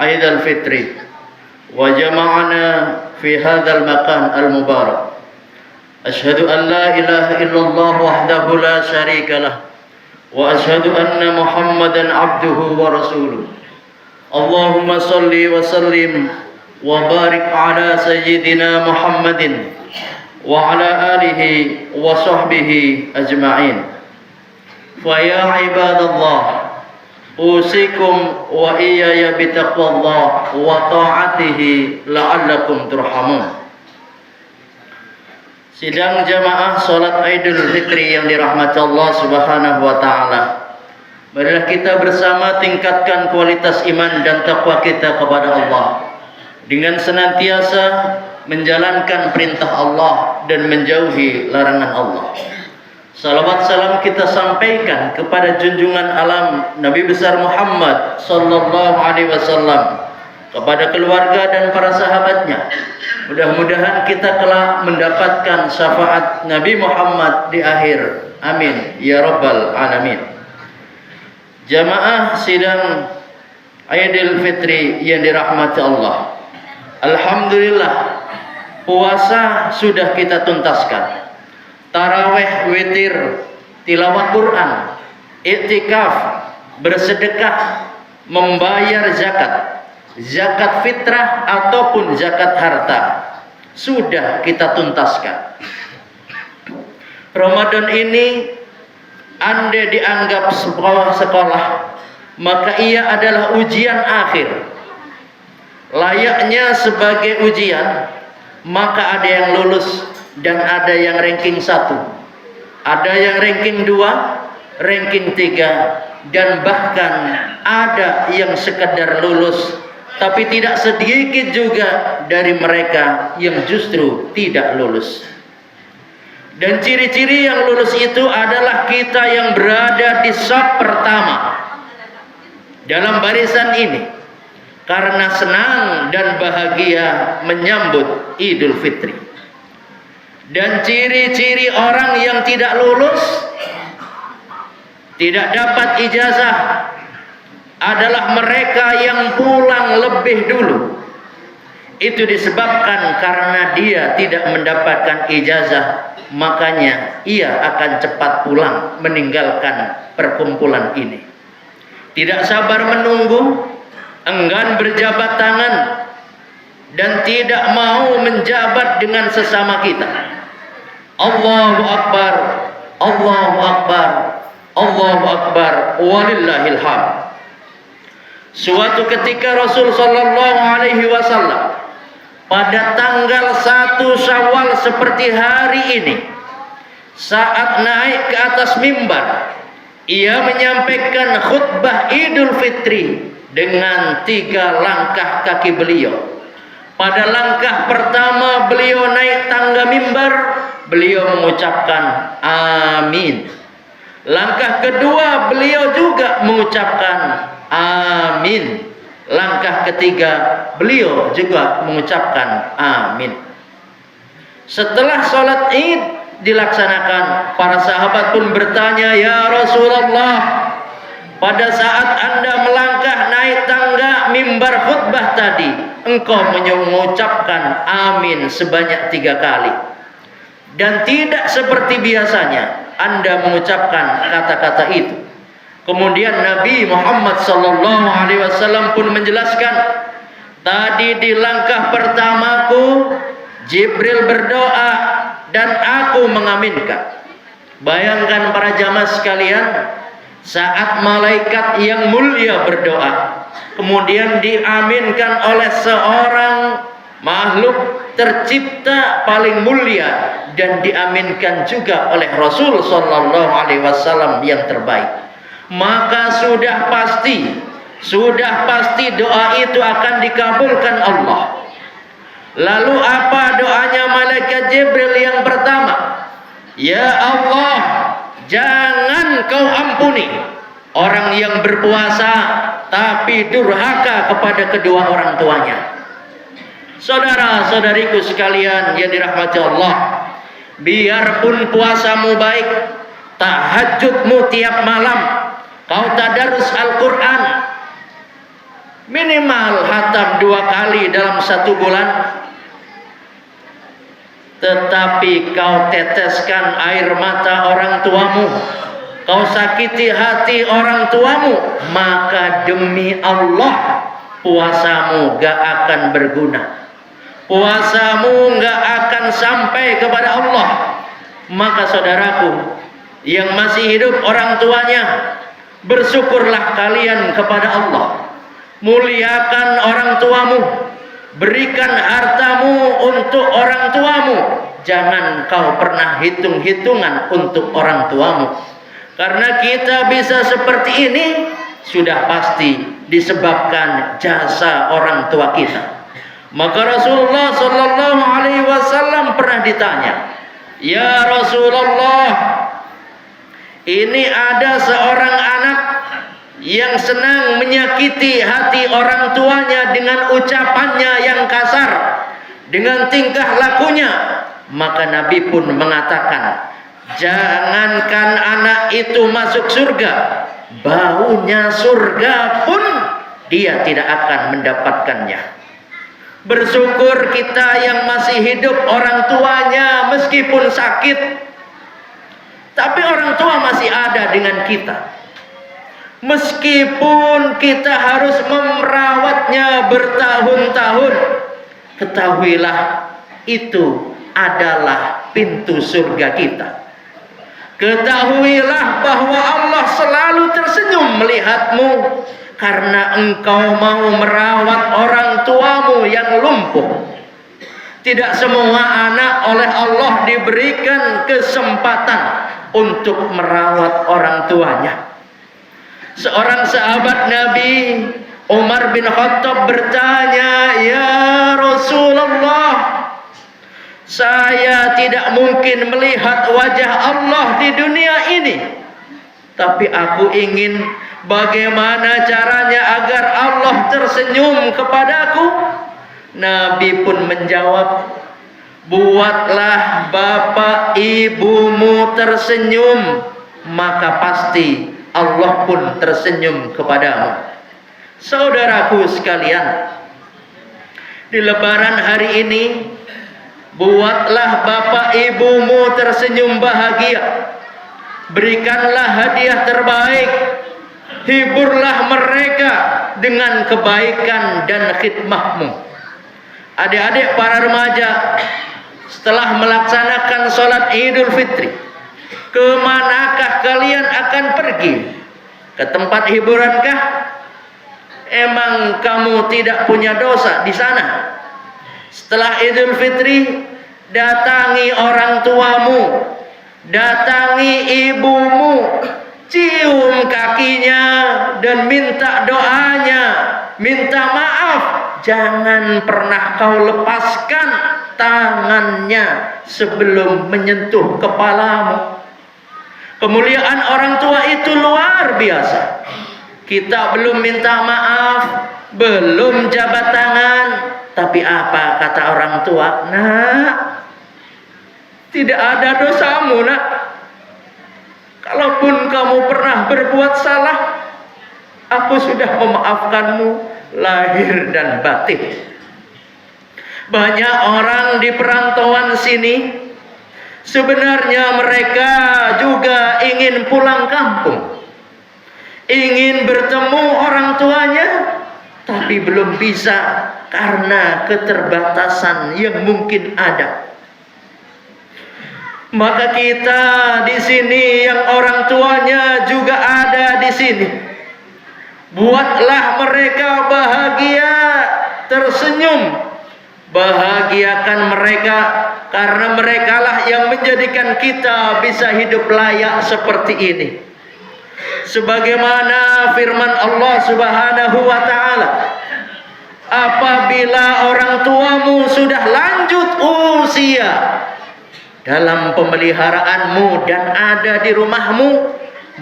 عيد الفطر وجمعنا في هذا المكان المبارك. أشهد أن لا إله إلا الله وحده لا شريك له وأشهد أن محمدا عبده ورسوله. اللهم صل وسلم وبارك على سيدنا محمد وعلى آله وصحبه أجمعين. فيا عباد الله، أوصيكم وإياي بتقوى الله وطاعته لعلكم ترحمون. Sidang jamaah salat Idul Fitri yang dirahmati Allah Subhanahu wa taala. Marilah kita bersama tingkatkan kualitas iman dan takwa kita kepada Allah dengan senantiasa menjalankan perintah Allah dan menjauhi larangan Allah. Salawat salam kita sampaikan kepada junjungan alam Nabi besar Muhammad sallallahu alaihi wasallam, kepada keluarga dan para sahabatnya. Mudah-mudahan kita kelak mendapatkan syafaat Nabi Muhammad di akhir. Amin ya rabbal alamin. Jamaah sidang Idul Fitri yang dirahmati Allah, alhamdulillah puasa sudah kita tuntaskan. Tarawih, witir, tilawah Quran, iktikaf, bersedekah, membayar zakat fitrah ataupun zakat harta sudah kita tuntaskan. Ramadan ini andai dianggap sekolah, maka ia adalah ujian akhir. Layaknya sebagai ujian, maka ada yang lulus dan ada yang ranking 1, ada yang ranking 2, ranking 3, dan bahkan ada yang sekedar lulus, tapi tidak sedikit juga dari mereka yang justru tidak lulus. Dan ciri-ciri yang lulus itu adalah kita yang berada di saf pertama dalam barisan ini, karena senang dan bahagia menyambut Idul Fitri. Dan ciri-ciri orang yang tidak lulus, tidak dapat ijazah, adalah mereka yang pulang lebih dulu. Itu disebabkan karena dia tidak mendapatkan ijazah, makanya ia akan cepat pulang meninggalkan perkumpulan ini. Tidak sabar menunggu, enggan berjabat tangan, dan tidak mau menjabat dengan sesama kita. Allahu Akbar, Allahu Akbar, Allahu Akbar, walillahil hamd. Suatu ketika Rasul sallallahu alaihi wasallam pada tanggal 1 Syawal seperti hari ini, saat naik ke atas mimbar, ia menyampaikan khutbah Idul Fitri dengan 3 langkah kaki beliau. Pada langkah pertama beliau naik tangga mimbar, beliau mengucapkan amin. Langkah kedua beliau juga mengucapkan amin. Langkah ketiga beliau juga mengucapkan amin. Setelah sholat Id dilaksanakan, para sahabat pun bertanya, "Ya Rasulullah, pada saat Anda melangkah naik tangga mimbar khutbah tadi, engkau mengucapkan amin sebanyak 3 kali. Dan tidak seperti biasanya Anda mengucapkan kata-kata itu." Kemudian Nabi Muhammad SAW pun menjelaskan, "Tadi di langkah pertamaku Jibril berdoa dan aku mengaminkan." Bayangkan para jamaah sekalian, saat malaikat yang mulia berdoa, kemudian diaminkan oleh seorang makhluk tercipta paling mulia, dan diaminkan juga oleh Rasul sallallahu alaihi wasallam yang terbaik, maka sudah pasti doa itu akan dikabulkan Allah. Lalu apa doanya malaikat Jibril yang pertama? "Ya Allah, jangan kau ampuni orang yang berpuasa tapi durhaka kepada kedua orang tuanya." Saudara-saudariku sekalian yang dirahmati Allah, biarpun puasamu baik, tahajudmu tiap malam, kau tadarus Al-Quran, minimal hatam 2 kali dalam 1 bulan, tetapi kau teteskan air mata orang tuamu, kau sakiti hati orang tuamu, maka demi Allah puasamu gak akan berguna, puasamu gak akan sampai kepada Allah. Maka saudaraku yang masih hidup orang tuanya, bersyukurlah kalian kepada Allah, muliakan orang tuamu, berikan hartamu untuk orang tuamu. Jangan kau pernah hitung-hitungan untuk orang tuamu, karena kita bisa seperti ini sudah pasti disebabkan jasa orang tua kita. Maka Rasulullah Sallallahu Alaihi Wasallam pernah ditanya, "Ya Rasulullah, ini ada seorang anak yang senang menyakiti hati orang tuanya dengan ucapannya yang kasar, dengan tingkah lakunya." Maka Nabi pun mengatakan, jangankan anak itu masuk surga, baunya surga pun dia tidak akan mendapatkannya. Bersyukur kita yang masih hidup orang tuanya meskipun sakit, tapi orang tua masih ada dengan kita. Meskipun kita harus merawatnya bertahun-tahun, ketahuilah itu adalah pintu surga kita. Ketahuilah bahwa Allah selalu tersenyum melihatmu karena engkau mau merawat orang tuamu yang lumpuh. Tidak semua anak oleh Allah diberikan kesempatan untuk merawat orang tuanya. Seorang sahabat Nabi, Umar bin Khattab, bertanya, "Ya Rasulullah, saya tidak mungkin melihat wajah Allah di dunia ini, tapi aku ingin bagaimana caranya agar Allah tersenyum kepadaku?" Nabi pun menjawab, "Buatlah bapak ibumu tersenyum, maka pasti Allah pun tersenyum kepadamu." Saudaraku sekalian, di lebaran hari ini, buatlah bapak ibumu tersenyum bahagia. Berikanlah hadiah terbaik. Hiburlah mereka dengan kebaikan dan khidmahmu. Adik-adik para remaja, setelah melaksanakan sholat Idul Fitri, kemanakah kalian akan pergi? Ke tempat hiburankah? Emang kamu tidak punya dosa di sana? Setelah Idul Fitri, datangi orang tuamu, datangi ibumu, cium kakinya dan minta doanya, minta maaf. Jangan pernah kau lepaskan tangannya sebelum menyentuh kepalamu. Kemuliaan orang tua itu luar biasa. Kita belum minta maaf, belum jabat tangan, tapi apa kata orang tua? "Nak, tidak ada dosamu, nak. Kalaupun kamu pernah berbuat salah, aku sudah memaafkanmu lahir dan batin." Banyak orang di perantauan sini, sebenarnya mereka juga ingin pulang kampung, ingin bertemu orang tuanya, tapi belum bisa karena keterbatasan yang mungkin ada. Maka kita di sini yang orang tuanya juga ada di sini, buatlah mereka bahagia, tersenyum. Bahagiakan mereka, karena merekalah yang menjadikan kita bisa hidup layak seperti ini. Sebagaimana firman Allah Subhanahu wa taala, apabila orang tuamu sudah lanjut usia dalam pemeliharaanmu dan ada di rumahmu,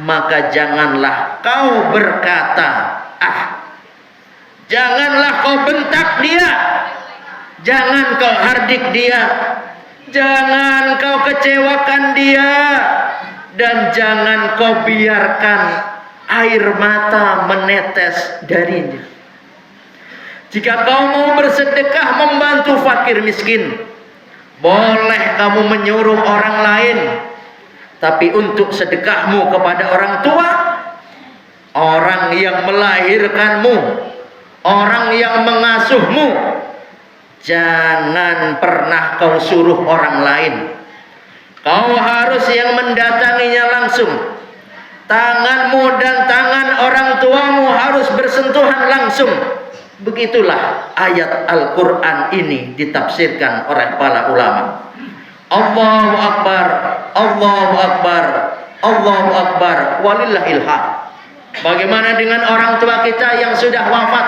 maka janganlah kau berkata, janganlah kau bentak dia, jangan kau hardik dia, jangan kau kecewakan dia, dan jangan kau biarkan air mata menetes darinya. Jika kau mau bersedekah membantu fakir miskin, boleh kamu menyuruh orang lain. Tapi untuk sedekahmu kepada orang tua, orang yang melahirkanmu, orang yang mengasuhmu, jangan pernah kau suruh orang lain. Kau harus yang mendatanginya langsung. Tanganmu dan tangan orang tuamu harus bersentuhan langsung. Begitulah ayat Al-Quran ini ditafsirkan oleh para ulama. Allahu Akbar, Allahu Akbar, Allahu Akbar, walillahil hamd. Bagaimana dengan orang tua kita yang sudah wafat?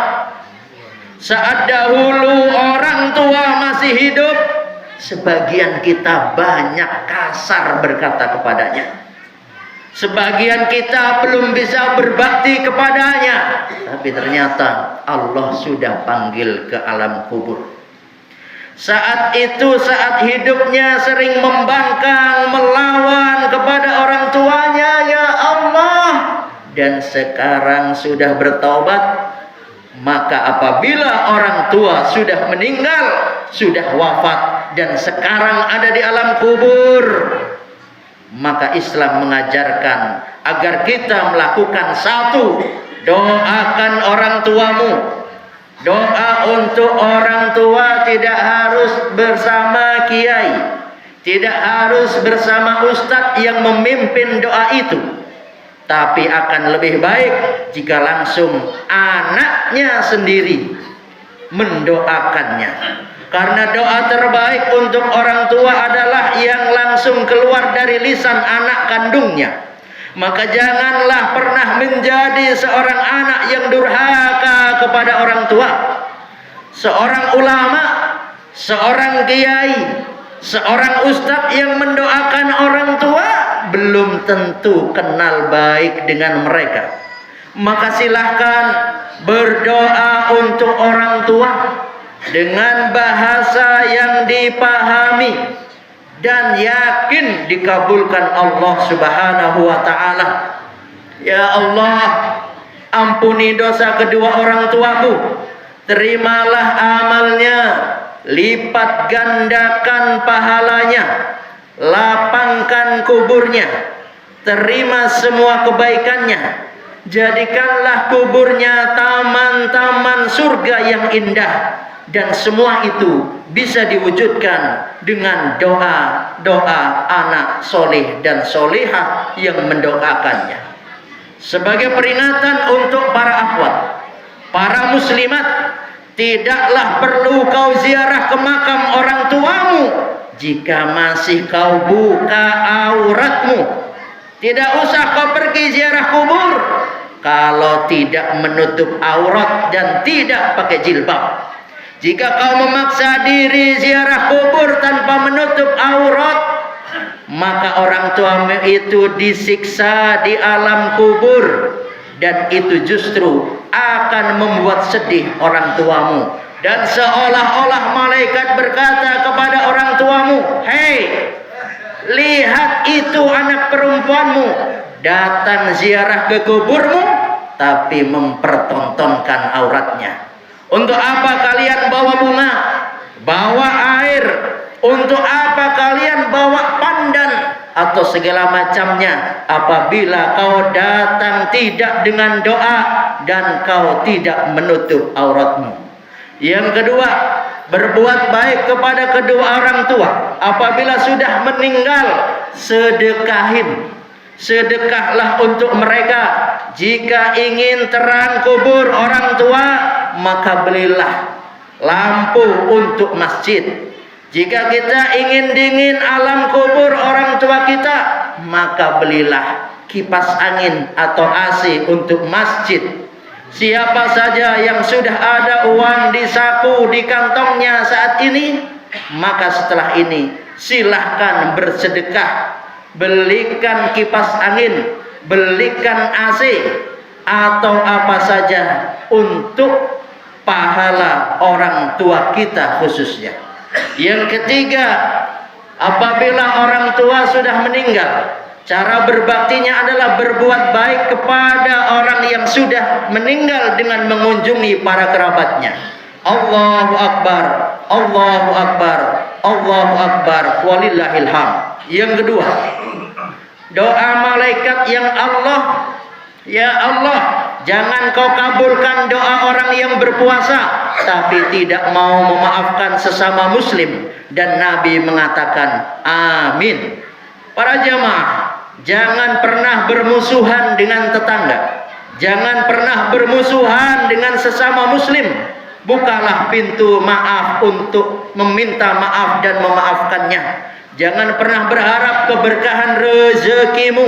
Saat dahulu orang tua masih hidup, sebagian kita banyak kasar berkata kepadanya. Sebagian kita belum bisa berbakti kepadanya, tapi ternyata Allah sudah panggil ke alam kubur. Saat itu, saat hidupnya sering membangkang, melawan kepada orang tuanya, ya Allah. Dan sekarang sudah bertaubat. Maka apabila orang tua sudah meninggal, sudah wafat, dan sekarang ada di alam kubur, maka Islam mengajarkan agar kita melakukan satu, doakan orang tuamu. Doa untuk orang tua tidak harus bersama kiai, tidak harus bersama ustadz yang memimpin doa itu, tapi akan lebih baik jika langsung anaknya sendiri mendoakannya. Karena doa terbaik untuk orang tua adalah yang langsung keluar dari lisan anak kandungnya. Maka janganlah pernah menjadi seorang anak yang durhaka kepada orang tua. Seorang ulama, seorang kiai, seorang ustadz yang mendoakan orang tua belum tentu kenal baik dengan mereka. Maka silahkan berdoa untuk orang tua dengan bahasa yang dipahami dan yakin dikabulkan Allah Subhanahu wa taala. Ya Allah, ampuni dosa kedua orang tuaku, terimalah amalnya, lipat gandakan pahalanya, lapangkan kuburnya, terima semua kebaikannya, jadikanlah kuburnya taman-taman surga yang indah. Dan semua itu bisa diwujudkan dengan doa-doa anak soleh dan solehah yang mendoakannya. Sebagai peringatan untuk para akhwat, para muslimat, tidaklah perlu kau ziarah ke makam orang tuamu jika masih kau buka auratmu. Tidak usah kau pergi ziarah kubur kalau tidak menutup aurat dan tidak pakai jilbab. Jika kau memaksa diri ziarah kubur tanpa menutup aurat, maka orang tuamu itu disiksa di alam kubur, dan itu justru akan membuat sedih orang tuamu. Dan seolah-olah malaikat berkata kepada orang tuamu, "Hei, lihat itu anak perempuanmu datang ziarah ke kuburmu, tapi mempertontonkan auratnya. Untuk apa kalian bawa bunga, bawa air? Untuk apa kalian bawa pandan atau segala macamnya apabila kau datang tidak dengan doa dan kau tidak menutup auratmu?" Yang kedua, berbuat baik kepada kedua orang tua. Apabila sudah meninggal, sedekahin. Sedekahlah untuk mereka. Jika ingin terang kubur orang tua, maka belilah lampu untuk masjid. Jika kita ingin dingin alam kubur orang tua kita, maka belilah kipas angin atau AC untuk masjid. Siapa saja yang sudah ada uang di saku, di kantongnya saat ini, maka setelah ini silahkan bersedekah. Belikan kipas angin, belikan AC, atau apa saja untuk pahala orang tua kita khususnya. Yang ketiga, apabila orang tua sudah meninggal, cara berbaktinya adalah berbuat baik kepada orang yang sudah meninggal dengan mengunjungi para kerabatnya. Allahu Akbar, Allahu Akbar, Allahu Akbar, walillahil hamd. Yang kedua, doa malaikat yang Allah, ya Allah, jangan kau kabulkan doa orang yang berpuasa tapi tidak mau memaafkan sesama muslim. Dan Nabi mengatakan amin. Para jamaah, jangan pernah bermusuhan dengan tetangga, jangan pernah bermusuhan dengan sesama muslim. Bukalah pintu maaf untuk meminta maaf dan memaafkannya. Jangan pernah berharap keberkahan rezekimu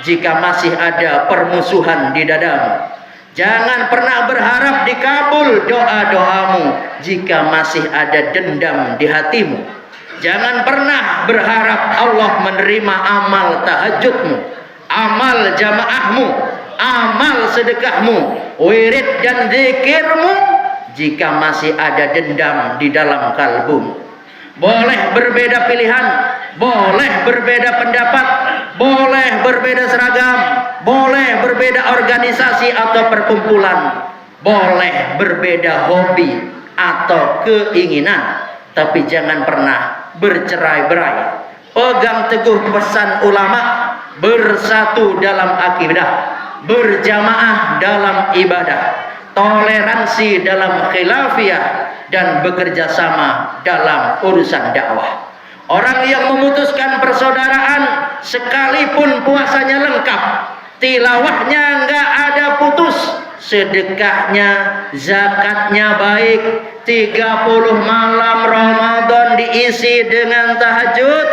jika masih ada permusuhan di dadamu. Jangan pernah berharap dikabul doa-doamu jika masih ada dendam di hatimu. Jangan pernah berharap Allah menerima amal tahajudmu, amal jamaahmu, amal sedekahmu, wirid dan zikirmu jika masih ada dendam di dalam kalbumu. Boleh berbeda pilihan, boleh berbeda pendapat, boleh berbeda seragam, boleh berbeda organisasi atau perkumpulan, boleh berbeda hobi atau keinginan, tapi jangan pernah bercerai-berai. Pegang teguh pesan ulama, bersatu dalam akidah, berjamaah dalam ibadah, toleransi dalam khilafiyah, dan bekerja sama dalam urusan dakwah. Orang yang memutuskan persaudaraan sekalipun puasanya lengkap, tilawahnya enggak ada putus, sedekahnya, zakatnya baik, 30 malam Ramadan diisi dengan tahajud,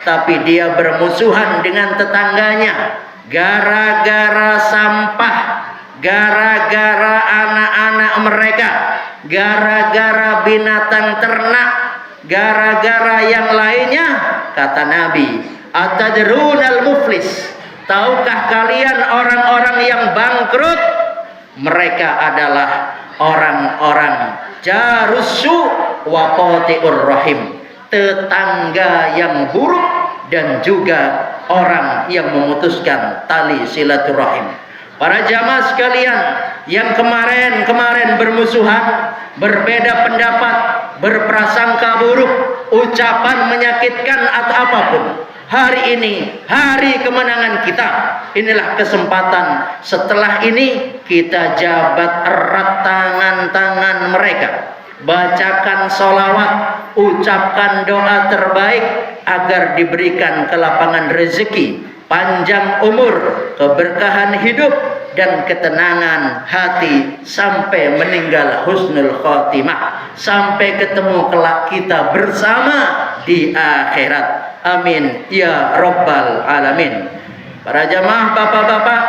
tapi dia bermusuhan dengan tetangganya gara-gara sampah, gara-gara anak-anak mereka, gara-gara binatang ternak, gara-gara yang lainnya. Kata Nabi, atadrunal muflis, tahukah kalian orang-orang yang bangkrut? Mereka adalah orang-orang jarusu wa qati'ur rahim, tetangga yang buruk dan juga orang yang memutuskan tali silaturahim. Para jamaah sekalian yang kemarin bermusuhan, berbeda pendapat, berprasangka buruk, ucapan menyakitkan atau apapun, hari ini hari kemenangan kita. Inilah kesempatan. Setelah ini kita jabat erat tangan-tangan mereka, bacakan sholawat, ucapkan doa terbaik agar diberikan kelapangan rezeki, panjang umur, keberkahan hidup, dan ketenangan hati sampai meninggal husnul khotimah, sampai ketemu kelak kita bersama di akhirat. Amin ya rabbal alamin. Para jamaah, bapak-bapak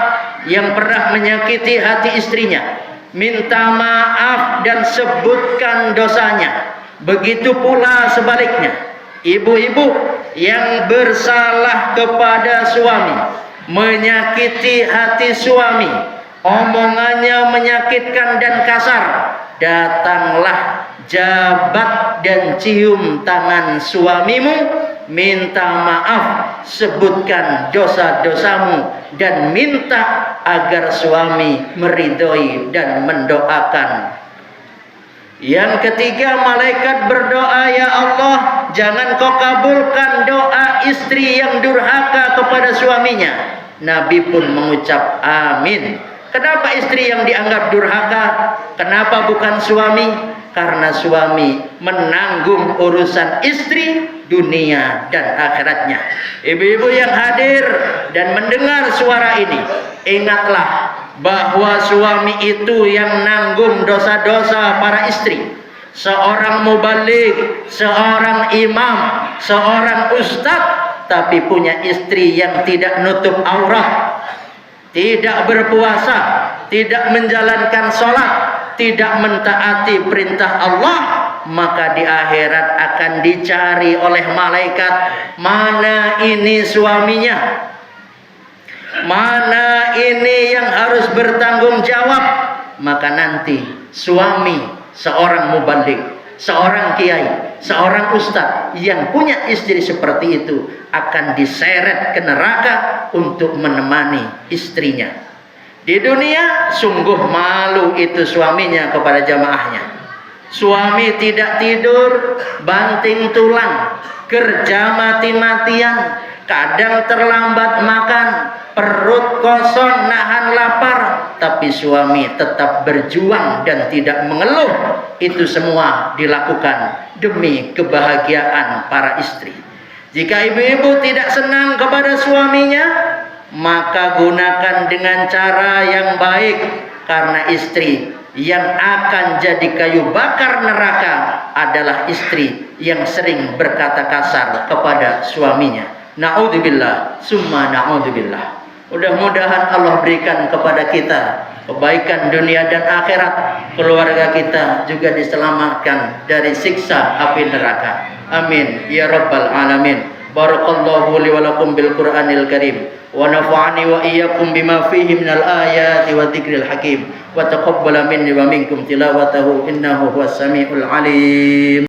yang pernah menyakiti hati istrinya, minta maaf dan sebutkan dosanya. Begitu pula sebaliknya, ibu-ibu yang bersalah kepada suami, menyakiti hati suami, omongannya menyakitkan dan kasar, datanglah jabat dan cium tangan suamimu, minta maaf, sebutkan dosa-dosamu, dan minta agar suami meridhoi dan mendoakan. Yang ketiga, malaikat berdoa, ya Allah, jangan kau kabulkan doa istri yang durhaka kepada suaminya. Nabi pun mengucap amin. Kenapa istri yang dianggap durhaka? Kenapa bukan suami? Karena suami menanggung urusan istri, dunia dan akhiratnya. Ibu-ibu yang hadir dan mendengar suara ini, ingatlah bahwa suami itu yang nanggung dosa-dosa para istri. Seorang mubaligh, seorang imam, seorang ustadz, tapi punya istri yang tidak nutup aurat, tidak berpuasa, tidak menjalankan sholat, tidak mentaati perintah Allah, maka di akhirat akan dicari oleh malaikat, mana ini suaminya, mana ini yang harus bertanggung jawab. Maka nanti suami seorang mubaligh, seorang kiai, seorang ustadz yang punya istri seperti itu akan diseret ke neraka untuk menemani istrinya. Di dunia sungguh malu itu suaminya kepada jamaahnya. Suami tidak tidur, banting tulang, kerja mati-matian, kadang terlambat makan, perut kosong, nahan lapar, tapi suami tetap berjuang dan tidak mengeluh. Itu semua dilakukan demi kebahagiaan para istri. Jika ibu-ibu tidak senang kepada suaminya, maka gunakan dengan cara yang baik, karena istri yang akan jadi kayu bakar neraka adalah istri yang sering berkata kasar kepada suaminya. Na'udzubillah, summa na'udzubillah. Mudah-mudahan Allah berikan kepada kita kebaikan dunia dan akhirat, keluarga kita juga diselamatkan dari siksa api neraka. Amin ya rabbal alamin. Barakallahu li wa lakum bil Qur'anil Karim wa nafa'ani wa iyyakum bima fihi minal ayati wa dzikril hakim wa taqabbala minni wa minkum tilawatahu innahu huwas samiul alim.